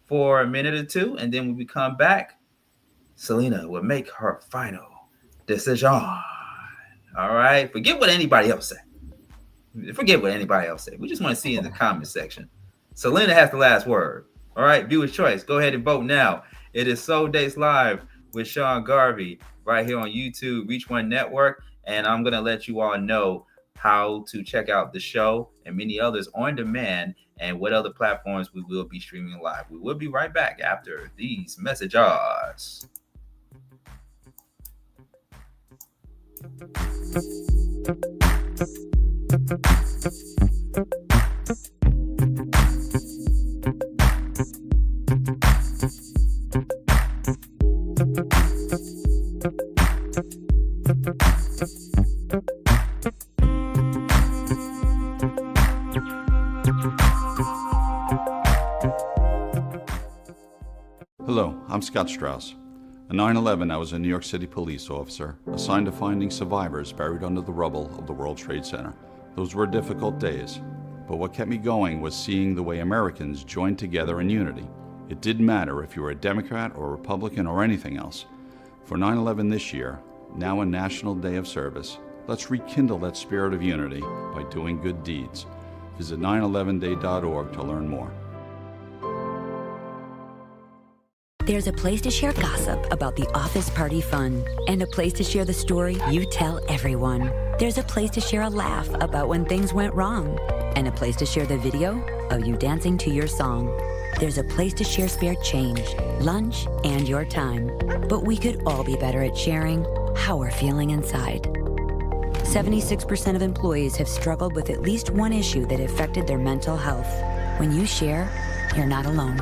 for a minute or two. And then when we come back, Salena will make her final decision. All right. Forget what anybody else said. We just want to see in the comment section. Salena has the last word. All right. Viewer's choice. Go ahead and vote now. It is Soul Dates Live with Sean Garvey right here on YouTube, Reach One Network. And I'm going to let you all know how to check out the show and many others on demand and what other platforms we will be streaming live. We will be right back after these messages. Hello, I'm Scott Strauss. On 9/11, I was a New York City police officer assigned to finding survivors buried under the rubble of the World Trade Center. Those were difficult days, but what kept me going was seeing the way Americans joined together in unity. It didn't matter if you were a Democrat or a Republican or anything else. For 9/11 this year, now a National Day of Service, let's rekindle that spirit of unity by doing good deeds. Visit 911day.org to learn more. There's a place to share gossip about the office party fun, and a place to share the story you tell everyone. There's a place to share a laugh about when things went wrong, and a place to share the video of you dancing to your song. There's a place to share spare change, lunch, and your time. But we could all be better at sharing how we're feeling inside. 76% of employees have struggled with at least one issue that affected their mental health. When you share, you're not alone.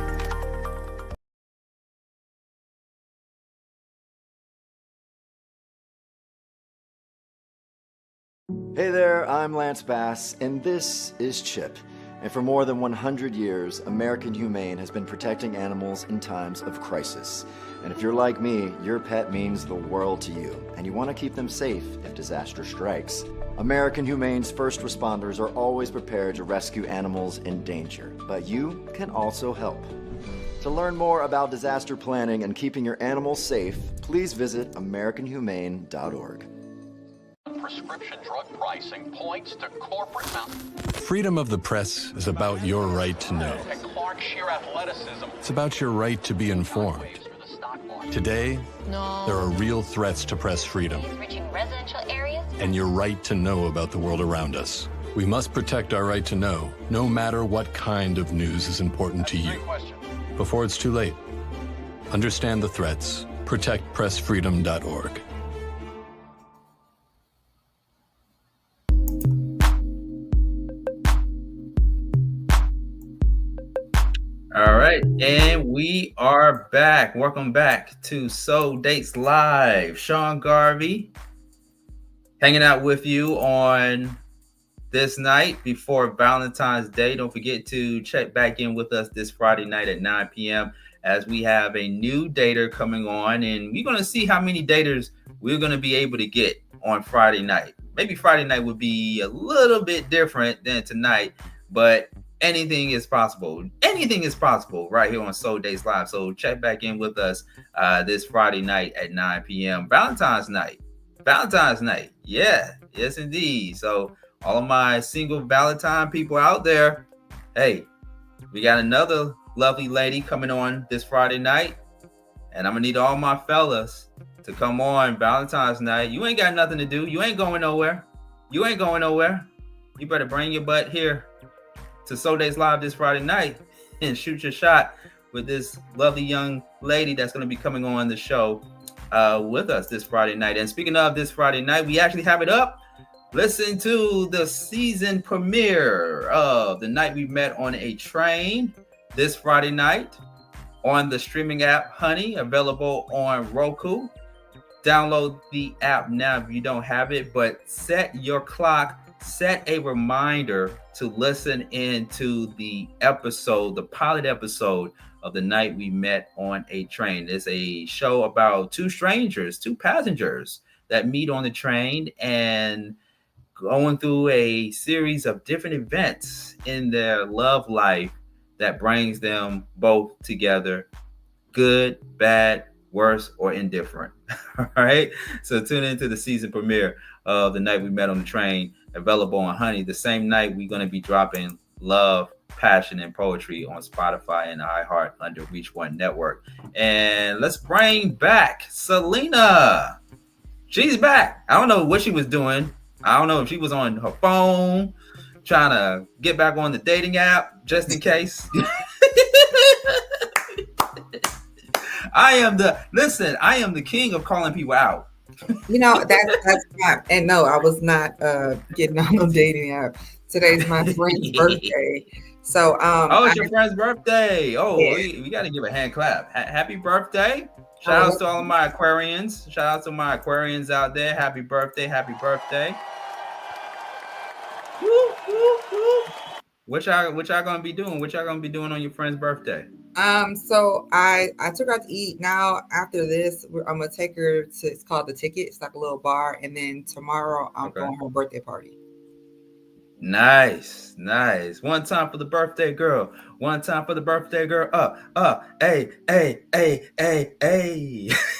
Hey there, I'm Lance Bass, and this is Chip. And for more than 100 years, American Humane has been protecting animals in times of crisis. And if you're like me, your pet means the world to you, and you want to keep them safe if disaster strikes. American Humane's first responders are always prepared to rescue animals in danger, but you can also help. To learn more about disaster planning and keeping your animals safe, please visit AmericanHumane.org. Prescription drug pricing points to corporate Freedom of the press is about your right to know. It's about your right to be informed. Today, there are real threats to press freedom and your right to know about the world around us. We must protect our right to know, no matter what kind of news is important to you. Before it's too late, understand the threats. ProtectPressFreedom.org. All right, and we are back. Welcome back to So Dates Live. Sean Garvey hanging out with you on this night before Valentine's Day. Don't forget to check back in with us this Friday night at 9 p.m. as we have a new dater coming on, and we're going to see how many daters we're going to be able to get on Friday night. Maybe Friday night would be a little bit different than tonight, but anything is possible. Anything is possible right here on Soul Dates Live. So check back in with us this Friday night at 9 p.m. Valentine's night. Valentine's night. Yeah. Yes, indeed. So all of my single Valentine people out there, hey, we got another lovely lady coming on this Friday night. And I'm going to need all my fellas to come on Valentine's night. You ain't got nothing to do. You ain't going nowhere. You ain't going nowhere. You better bring your butt here to So Days Live this Friday night and shoot your shot with this lovely young lady that's going to be coming on the show with us this Friday night. And speaking of this Friday night, we actually have it up. Listen to the season premiere of The Night We Met on a Train this Friday night on the streaming app Honey, available on Roku. Download the app now if you don't have it, but set your clock. Set a reminder to listen into the episode, the pilot episode of The Night We Met on a Train. It's a show about two strangers, two passengers that meet on the train and going through a series of different events in their love life that brings them both together, good, bad, worse, or indifferent. All right. So tune into the season premiere of The Night We Met on the Train, available on Honey. The same night, we're going to be dropping Love, Passion, and Poetry on Spotify and iHeart under Reach One Network. And let's bring back Salena. She's back. I don't know what she was doing. I don't know if she was on her phone trying to get back on the dating app, just in case. I am the king of calling people out. You know, that's not, and no, I was not getting on no dating app. Today's my friend's birthday. So it's your friend's birthday. Oh, yeah. we got to give a hand clap. Happy birthday. Shout out to all of my Aquarians. Shout out to my Aquarians out there. Happy birthday. Happy birthday. Woo, woo, woo. What y'all gonna be doing? What y'all gonna be doing on your friend's birthday? So I took her out to eat. Now after this, I'm gonna take her to, it's called The Ticket. It's like a little bar, and then tomorrow I'm going to her birthday party. Nice. One time for the birthday girl. One time for the birthday girl. Hey.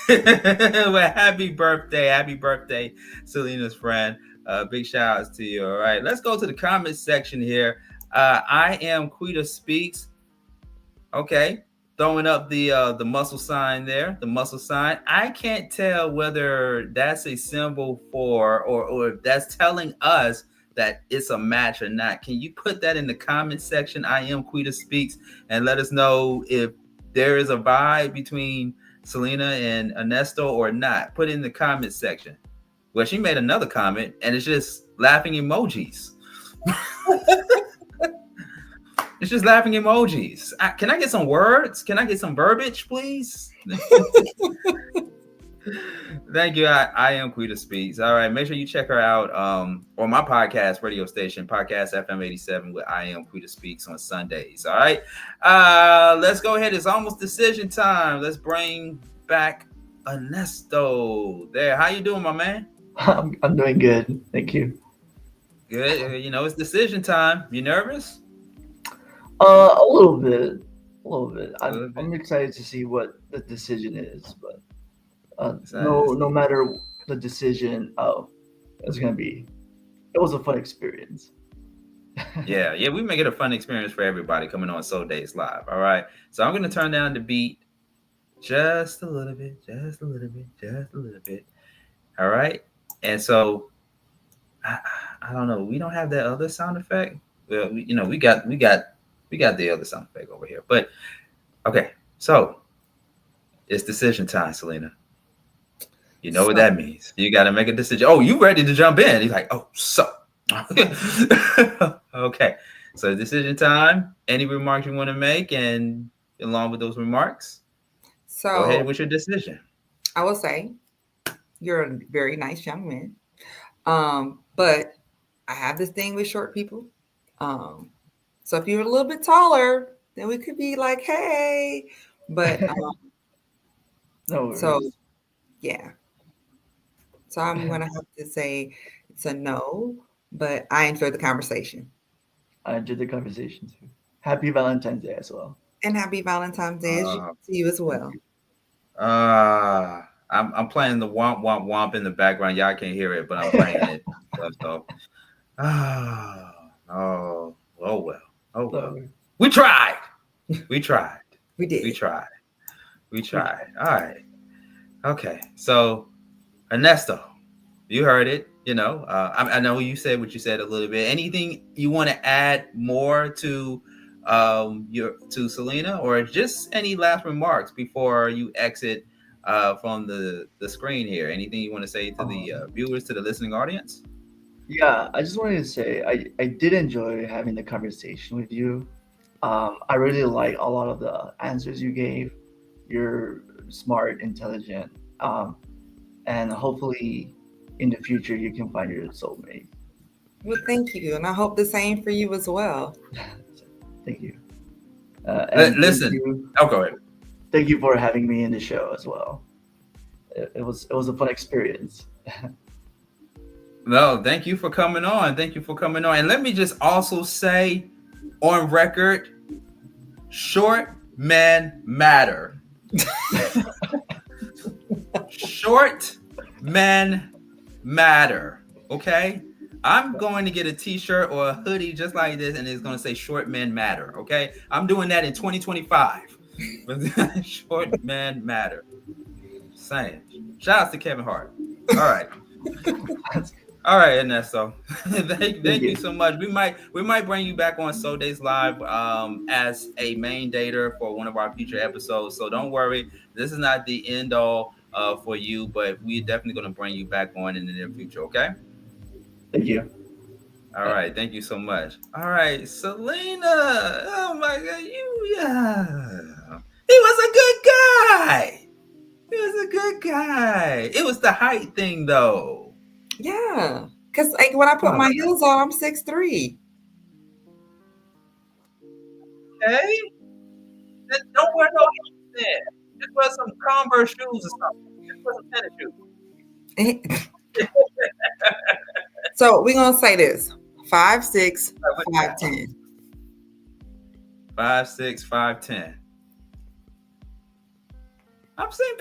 Well, happy birthday, Selena's friend. Big shout outs to you. All right, let's go to the comment section here. I am Quita Speaks. Okay, throwing up the muscle sign there, the muscle sign. I can't tell whether that's a symbol for or if that's telling us that it's a match or not. Can you put that in the comment section? I am Quita Speaks, and let us know if there is a vibe between Salena and Ernesto or not. Put it in the comment section. Well, she made another comment, and it's just laughing emojis. It's just laughing emojis. Can I get some words? Can I get some verbiage, please? Thank you. I am Quita Speaks. All right. Make sure you check her out on my podcast radio station, Podcast FM 87 with I am Quita Speaks on Sundays. All right. Let's go ahead. It's almost decision time. Let's bring back Ernesto. There. How you doing, my man? I'm doing good. Thank you. Good. You know, it's decision time. You nervous? A little bit. I'm excited to see what the decision is, but no matter the decision, it was a fun experience. yeah, we make it a fun experience for everybody coming on Soul Days Live. All right, so I'm gonna turn down the beat just a little bit. All right, and so I don't know. We don't have that other sound effect. Well, we got the other sound effect over here. But okay, so it's decision time, Salena. You know what that means. You got to make a decision. Oh, you ready to jump in? He's like, oh, so. Okay, so decision time. Any remarks you want to make, and along with those remarks, so go ahead with your decision. I will say you're a very nice young man, but I have this thing with short people. So if you're a little bit taller, then we could be like, hey, but no. So yeah. So I'm gonna have to say it's a no, but I enjoyed the conversation. I enjoyed the conversation too. Happy Valentine's Day as well. And happy Valentine's Day to you as well. I'm playing the womp womp womp in the background. Y'all can't hear it, but I'm playing it. So, oh well. We tried. We did. We tried. All right. Okay. So, Ernesto, you heard it. You know, I know you said what you said a little bit. Anything you want to add more to Salena, or just any last remarks before you exit from the screen here? Anything you want to say to the viewers, to the listening audience? Yeah, I just wanted to say I did enjoy having the conversation with you. I really like a lot of the answers you gave. You're smart, intelligent, and hopefully in the future you can find your soulmate. Well, thank you, and I hope the same for you as well. Thank you. Listen, go ahead. Thank you for having me in the show as well. It was a fun experience. No, thank you for coming on. And let me just also say on record, short men matter. Short men matter. Okay? I'm going to get a t-shirt or a hoodie just like this, and it's going to say short men matter. Okay? I'm doing that in 2025. Short men matter. Saying. Shout out to Kevin Hart. All right. All right, Ernesto. thank you so much. We might bring you back on Soul Days Live as a main dater for one of our future episodes. So don't worry, this is not the end all for you, but we're definitely going to bring you back on in the near future. Okay? Thank you. All right, thank you so much. All right, Salena. Oh my God, he was a good guy. It was the height thing, though. Yeah, because like when I put my heels on, I'm 6'3". Okay. Don't wear no heels then. Just wear some Converse shoes or something. Just wear some tennis shoes. So we're gonna say this: 5'6", 5'10". 5'6", 5'10". I've seen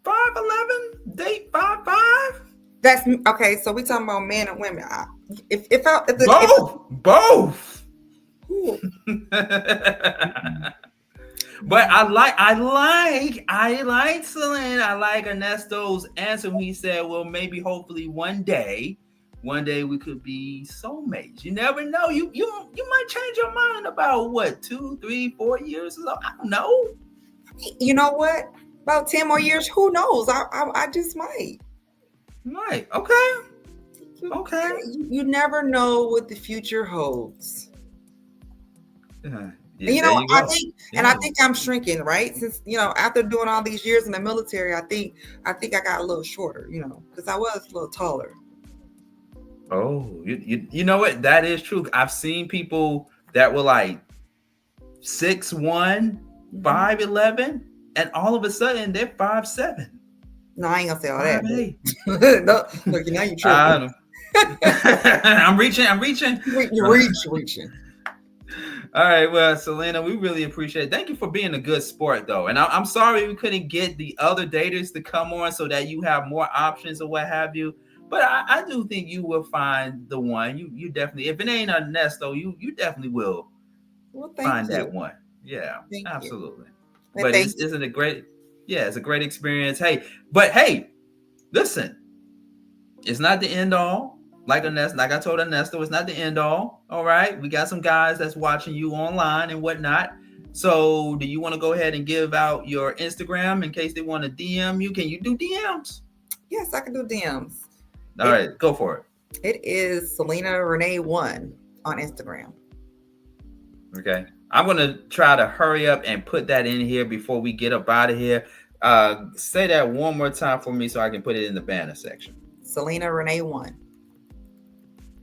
5'11", date 5'5". That's okay. So we talking about men and women. Both. But I like Salena. I like Ernesto's answer when he said, "Well, maybe, hopefully, one day we could be soulmates. You never know. You might change your mind about what 2, 3, 4 years or so. I don't know. You know what? About 10 more years. Who knows? I just might. Right. Okay. You never know what the future holds. Yeah, I think, and I think I'm shrinking, right? Since after doing all these years in the military, I think I got a little shorter, because I was a little taller. Oh, you know what? That is true. I've seen people that were like 6'1", 5'11", and all of a sudden they're 5'7". No, I ain't gonna say all that. 5'8". No, look, now you're tripping. I'm reaching. You're reaching. All right, well, Salena, we really appreciate it. Thank you for being a good sport, though. And I'm sorry we couldn't get the other daters to come on so that you have more options or what have you. But I do think you will find the one. You definitely, if it ain't Ernesto, you definitely will find that one. Yeah, absolutely. But isn't it great? Yeah, it's a great experience. Hey, listen, it's not the end all. Like I told Ernesto, it's not the end all. All right, we got some guys that's watching you online and whatnot. So, do you want to go ahead and give out your Instagram in case they want to DM you? Can you do DMs? Yes, I can do DMs. All right, go for it. It is Salena Renee 1 on Instagram. Okay, I'm gonna try to hurry up and put that in here before we get up out of here. Say that one more time for me so I can put it in the banner section. Salena Renee 1.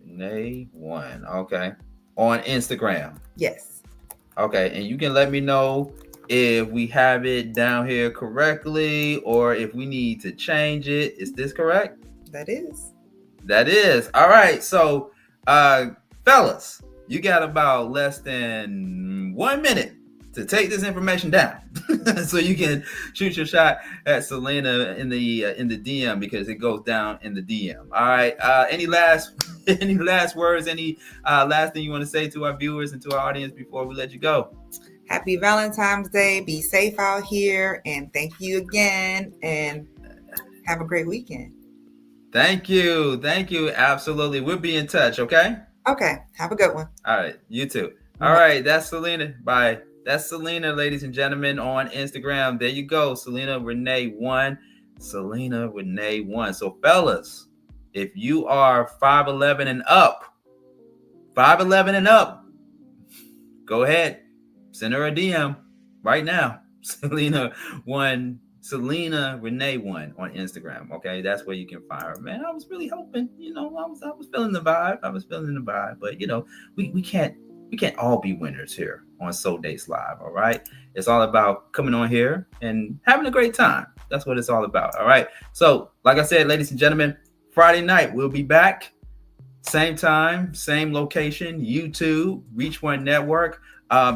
Renee 1. Okay. On Instagram. Yes. Okay, and you can let me know if we have it down here correctly or if we need to change it. Is this correct? That is. That is. All right. So, fellas, you got about less than 1 minute to take this information down so you can shoot your shot at Salena in the DM because it goes down in the DM. All right. Any last words? Any last thing you want to say to our viewers and to our audience before we let you go? Happy Valentine's Day. Be safe out here. And thank you again. And have a great weekend. Thank you. Absolutely. We'll be in touch. Okay. Okay. Have a good one. All right. You too. All right. That's Salena. Bye. That's Salena, ladies and gentlemen, on Instagram. There you go. Salena Renee 1. Salena Renee 1. So, fellas, if you are 5'11" and up, go ahead. Send her a DM right now. Salena Renee 1 on Instagram. Okay, that's where you can find her. Man, I was really hoping, I was feeling the vibe. But we can't all be winners here on Soul Dates Live. All right, it's all about coming on here and having a great time. That's what it's all about. All right. So, like I said, ladies and gentlemen, Friday night we'll be back, same time, same location, YouTube, Reach One Network.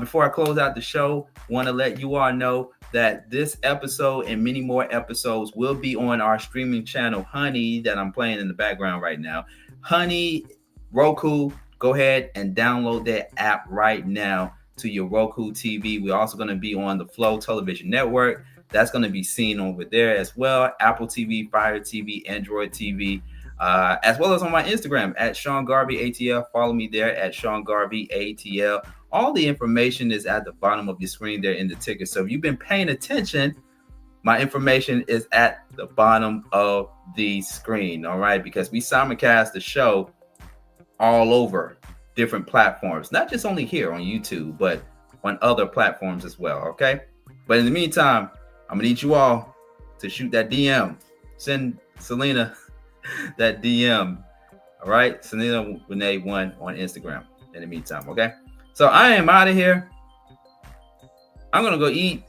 Before I close out the show, want to let you all know that this episode and many more episodes will be on our streaming channel, Honey, that I'm playing in the background right now. Honey, Roku, go ahead and download that app right now to your Roku TV. We're also going to be on the Flow Television Network. That's going to be seen over there as well. Apple TV, Fire TV, Android TV, as well as on my Instagram at Sean Garvey ATL. Follow me there at Sean Garvey ATL. All the information is at the bottom of your screen there in the ticker. So if you've been paying attention, my information is at the bottom of the screen. All right, because we simulcast the show all over different platforms, not just only here on YouTube, but on other platforms as well. Okay. But in the meantime, I'm gonna need you all to shoot that DM. Send Salena that DM. All right. Salena Renee 1 on Instagram in the meantime. Okay. So I am out of here. I'm gonna go eat.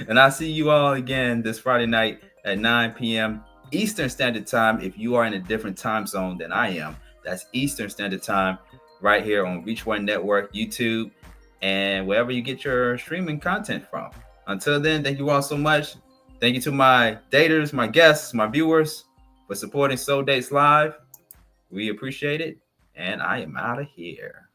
And I'll see you all again this Friday night at 9 p.m. Eastern Standard Time. If you are in a different time zone than I am, that's Eastern Standard Time right here on Reach One Network, YouTube, and wherever you get your streaming content from. Until then, thank you all so much. Thank you to my daters, my guests, my viewers for supporting Soul Dates Live. We appreciate it. And I am out of here.